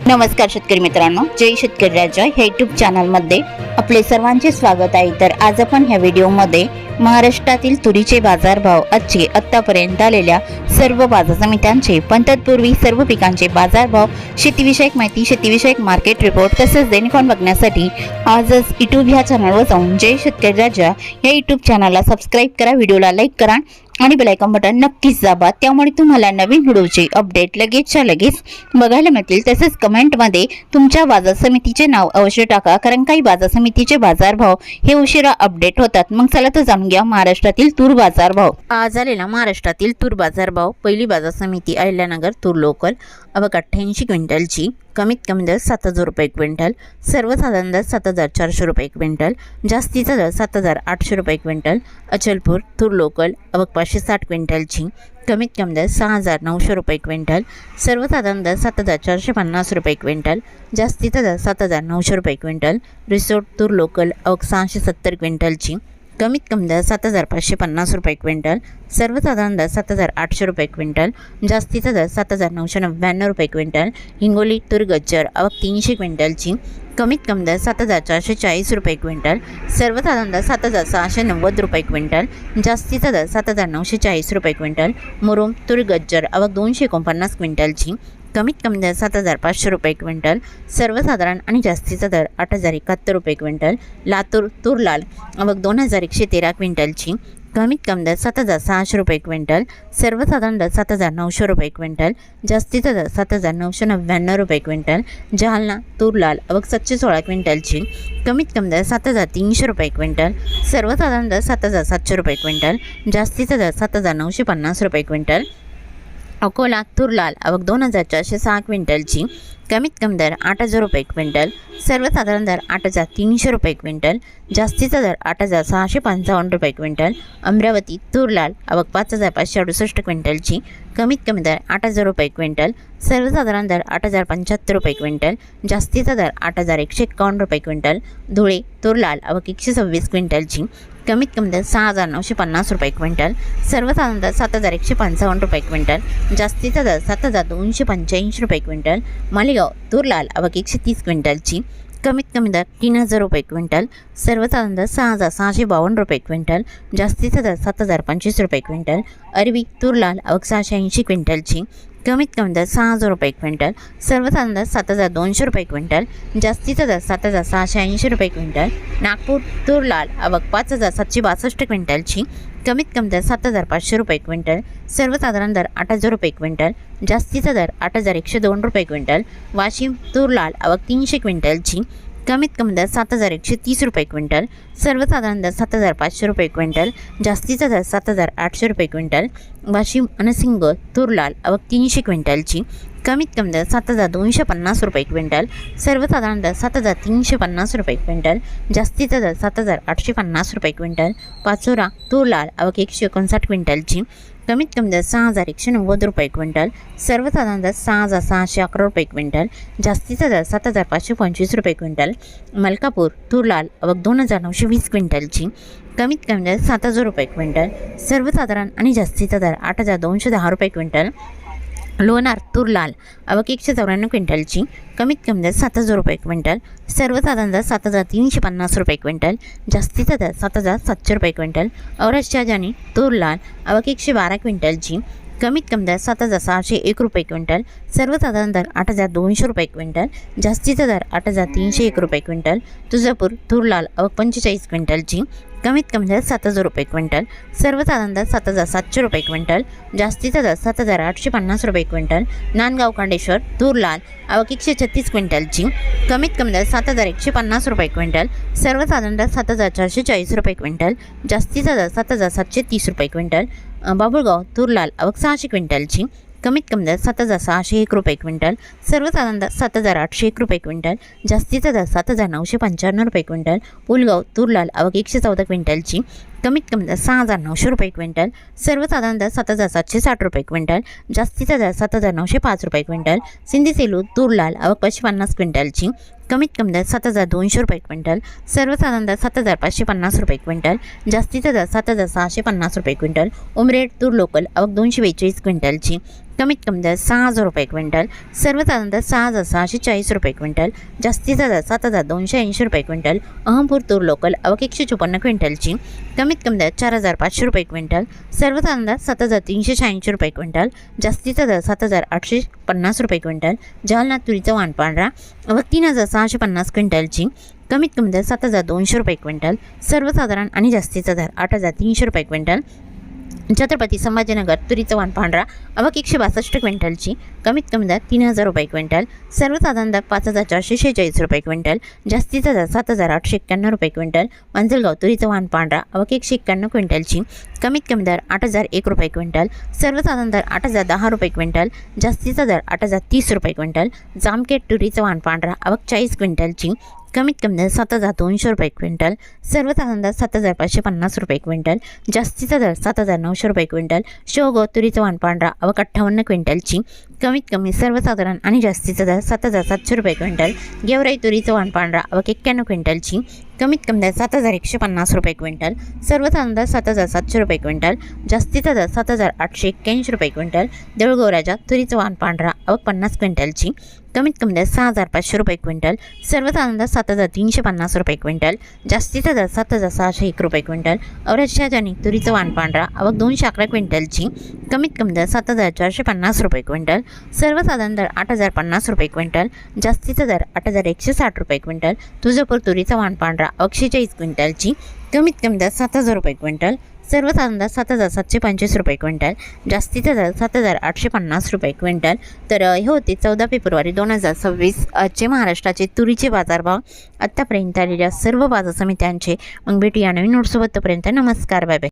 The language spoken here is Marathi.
नमस्कार शेतकरी मित्रांनो, जय शेतकरी राजा ह्या यूट्यूब चॅनलमध्ये आपले सर्वांचे स्वागत आहे। तर आज आपण ह्या व्हिडिओमध्ये महाराष्ट्रातील तुरीचे बाजारभाव, आजचे आतापर्यंत आलेल्या सर्व बाजार समित्यांचे, पण तत्पूर्वी सर्व पिकांचे बाजारभाव, शेतीविषयक माहिती, शेतीविषयक मार्केट रिपोर्ट तसेच दैनिक बघण्यासाठी आजच यूट्यूब ह्या चॅनलवर जाऊन जय शेतकरी राजा या यूट्यूब चॅनलला सबस्क्राईब करा, व्हिडिओला लाईक करा आणि बेल आयकॉन बटन नक्कीच दाबा। त्यामुळे तुम्हाला नवीन व्हिडिओचे अपडेट लगेचच्या लगेच बघायला मिळतील। तसेच कमेंटमध्ये तुमच्या बाजार समितीचे नाव अवश्य टाका, कारण काही बाजार समितीचे बाजारभाव हे उशिरा अपडेट होतात। मग चला तर जाणून घ्या महाराष्ट्रातील तूर बाजारभाव। आज आलेला महाराष्ट्रातील तूर बाजारभाव। पहिली बाजार समिती अहिल्यानगर तूर लोकल, अवघ 88 क्विंटलची, कमीत कमी दर 7,000 रुपये क्विंटल, सर्वसाधारण दर 7,400 रुपये क्विंटल, जास्तीचा दर 7,800 रुपये क्विंटल। अचलपूर तूर लोकल, अवघ 560 क्विंटलची, कमीत कमी दर 6,900 रुपये क्विंटल, सर्वसाधारण दर 7,450 रुपये क्विंटल, जास्तीचा दर 7,900 रुपये क्विंटल। रिसोर्ट तूर लोकल, अवघ 670 क्विंटलची, कमीत कमी दर 7,550 रुपये क्विंटल, सर्वसाधारण दर 7,800 रुपये क्विंटल, जास्तीचा दर 7,999 रुपये क्विंटल। हिंगोली तूर गज्जर, अवघ 300 क्विंटलची, कमीत कमी दर 7,440 रुपये क्विंटल, सर्वसाधारण दर 7,690 रुपये क्विंटल, जास्तीचा दर 7,940 रुपये क्विंटल। मुरुम तूर गज्जर, अवघ 249 क्विंटलची, कमीत कमी दर 7,500 रुपये क्विंटल, सर्वसाधारण आणि जास्तीचा दर 8,071 रुपये क्विंटल। लातूर तूर लाल, अवघ 2,113 क्विंटलची, कमीत कमी दर 7,600 रुपये क्विंटल, सर्वसाधारण दर 7,900 रुपये क्विंटल, जास्तीचा दर 7,999 रुपये क्विंटल। जालना तूर लाल, अवघ 716 क्विंटलची, कमीत कमी दर 7,300 रुपये क्विंटल, सर्वसाधारण दर 7,700 रुपये क्विंटल, जास्तीचा दर 7,950 रुपये क्विंटल। अकोला तूर लाल, अवघ 2,406 क्विंटलची, कमीत कमी दर 8,000 रुपये क्विंटल, सर्वसाधारण दर 8,300 रुपये क्विंटल, जास्तीचा दर 8,655 रुपये क्विंटल। अमरावती तूर लाल, अवघ 5,568 क्विंटलची, कमीत कमी दर 8,000 रुपये क्विंटल, सर्वसाधारण दर 8,075 रुपये क्विंटल, जास्तीचा दर 8,151 रुपये क्विंटल। धुळे तूर लाल, अवघ 126 क्विंटलची, कमीत कमी दर 6,950 रुपये क्विंटल, सर्वसाधारण दर 7,155 रुपये क्विंटल, जास्तीचा दर 7,285 रुपये क्विंटल। मालेगाव तूर लाल, अवघ 130 क्विंटलची, कमीत कमी दर 3,000 रुपये क्विंटल, सर्वसाधारण दर 6,652 रुपये क्विंटल, जास्तीचा दर 7,025 रुपये क्विंटल। अरवी तूर लाल, अवघ 680 क्विंटलची, कमीत कमी दर 6,000 रुपये क्विंटल, सर्वसाधारण दर 7,200 रुपये क्विंटल, जास्तीचा दर 7,680 रुपये क्विंटल। नागपूर तूर लाल, अवघ 5,762 क्विंटलची, कमीत कमी दर 7,500 रुपये क्विंटल, सर्वसाधारण दर 8,000 रुपये क्विंटल, जास्तीचा दर 8,102 रुपये क्विंटल। वाशिम तूर लाल, अवघ 300 क्विंटलची, कमीत कमी दर 7,130 रुपये क्विंटल, सर्वसाधारण दर 7,500 रुपये क्विंटल, जास्तीचा दर 7,800 रुपये क्विंटल। वाशिम अनसिंग तूर लाल, अवघ 300 क्विंटलची, कमीत कमी दर 7,250 रुपये क्विंटल, सर्वसाधारण दर 7,350 रुपये क्विंटल, जास्तीचा दर 7,850 रुपये क्विंटल। पाचोरा तूर लाल, अवघ 159 क्विंटलची, कमीत कमी दर 6,190 रुपये क्विंटल, सर्वसाधारण दर 6,611 रुपये क्विंटल, जास्तीचा दर 7,525 रुपये क्विंटल। मलकापूर तूर लाल, अवघ 2,920 क्विंटलची, कमीत कमी दर 7,000 रुपये क्विंटल, सर्वसाधारण आणि जास्तीचा दर 8,210 रुपये क्विंटल। लोणार तूर लाल, अवघ 194 क्विंटलची, कमीत कमी दर 7,000 रुपये क्विंटल, सर्वसाधारण दर 7,350 रुपये क्विंटल, जास्तीचा दर 7,700 रुपये क्विंटल। औरच शाहजहानी तूर लाल, अवघ 112 क्विंटलची, कमीत कमी दर 7,601 रुपये क्विंटल, सर्वसाधारण दर 8,200 रुपये क्विंटल, जास्तीचा दर 8,301 रुपये क्विंटल। तुळजापूर तूर लाल, अवघ 45 क्विंटलची, कमीत कमी दर 7,000 रुपये क्विंटल, सर्वसाधारण दर 7,700 रुपये क्विंटल, जास्तीचा दर 7,850 रुपये क्विंटल। नांदगाव कांडेश्वर तूर लाल, अवघ 136 क्विंटलची, कमीत कमी दर 7,150 रुपये क्विंटल, सर्वसाधारण दर 7,440 रुपये क्विंटल, जास्तीचा दर 7,730 रुपये क्विंटल। बाबुळगाव तूर लाल, अवघ 600 क्विंटलची, कमीत कमी दर 7,601 रुपये क्विंटल, सर्वसाधारण दर 7,801 रुपये क्विंटल, जास्तीचा दर 7,995 रुपये क्विंटल। पुलगाव तूर लाल, अवघ 114 क्विंटलची, कमीत कमी दर 6,900 रुपये क्विंटल, सर्वसाधारण दर 7,760 रुपये क्विंटल, जास्तीचा दर 7,905 रुपये क्विंटल। सिंधी सेलू तूर लाल आवक 550 क्विंटलची, कमीत कमी दर 7,200 रुपये क्विंटल, सर्वसाधारण दर 7,550 रुपये क्विंटल, जास्तीचा दर 7,650 रुपये क्विंटल। उमरेड तूर लोकल आवक 242 क्विंटलची, कमीत कमी दर 6,000 रुपये क्विंटल, सर्वसाधारण दर 6,640 रुपये क्विंटल, जास्तीचा दर 7,280 रुपये क्विंटल। अहमपूर तूर लोकल आवक 154 क्विंटलची, कमीत कमी दर 4,500 रुपये क्विंटल, सर्वसाधारण दर 7,380 रुपये क्विंटल, जास्तीचा दर 7,850 रुपये क्विंटल। जालना तुरीचा वाण पांढरा आवक 3,650 क्विंटलची, कमीत कमी दर 7,200 रुपये क्विंटल, सर्वसाधारण आणि जास्तीचा दर 8,300 रुपये क्विंटल। छत्रपती संभाजीनगर तुरीचं वाण पांढरा आवक 162 क्विंटलची, कमीत कमी दर 3,000 रुपये क्विंटल, सर्वसाधारण दर 5,446 रुपये क्विंटल, जास्तीचा दर 7,891 रुपये क्विंटल। मांजलगाव तुरीचं वाण पांढरा आवक 191 क्विंटलची, कमीत कमी दर 8,001 रुपये क्विंटल, सर्वसाधारण दर 8,010 रुपये क्विंटल, जास्तीचा दर 8,030 रुपये क्विंटल। जामखेड तुरीचं वाण पांढरा आवक 40 क्विंटलची, कमीत कमी दर 7,200 रुपये क्विंटल, सर्वसाधारण दर 7,550 रुपये क्विंटल, जास्तीचा दर 7,900 रुपये क्विंटल। शेवगाव तुरीचं वाण पांढरा आवक 58 क्विंटलची, कमीत कमी सर्वसाधारण आणि जास्तीचा दर 7,700 रुपये क्विंटल। गेवराई तुरीचं वाण पांढरा आवक 91 क्विंटलची, कमीत कमी दर 7,150 रुपये क्विंटल, सर्वसाधारण दर 7,700 रुपये क्विंटल, जास्तीचा दर 7,881 रुपये क्विंटल। देऊळगाव राजा तुरीचं वाण पांढरा आवक 50 क्विंटलची, कमीत कमी दर 6,500 रुपये क्विंटल, सर्वसाधारण दर 7,350 रुपये क्विंटल, जास्तीचा दर 7,601 रुपये क्विंटल। औरत शाहजानी तुरीचं वाण पांढरा आवक 211 क्विंटलची, कमीत कमी दर 7,450 रुपये क्विंटल, सर्वसाधारण दर 8,050 रुपये क्विंटल, जास्तीचा दर 8,160 रुपये क्विंटल। तुळजापूर तुरीचं वाण पांढरा आवक 46 क्विंटलची, कमीत कमी दर 7,000 रुपये क्विंटल, सर्वसाधारण दर 7,725 रुपये क्विंटल, जास्तीचा दर 7,850 रुपये क्विंटल। तर हे होते 14 फेब्रुवारी 2026 आजचे महाराष्ट्राचे तुरीचे बाजारभाव, आत्तापर्यंत आलेल्या सर्व बाजार समित्यांचे। मग भेटूया नवीन नोट्सोबत, तोपर्यंत नमस्कार, बाय बाय।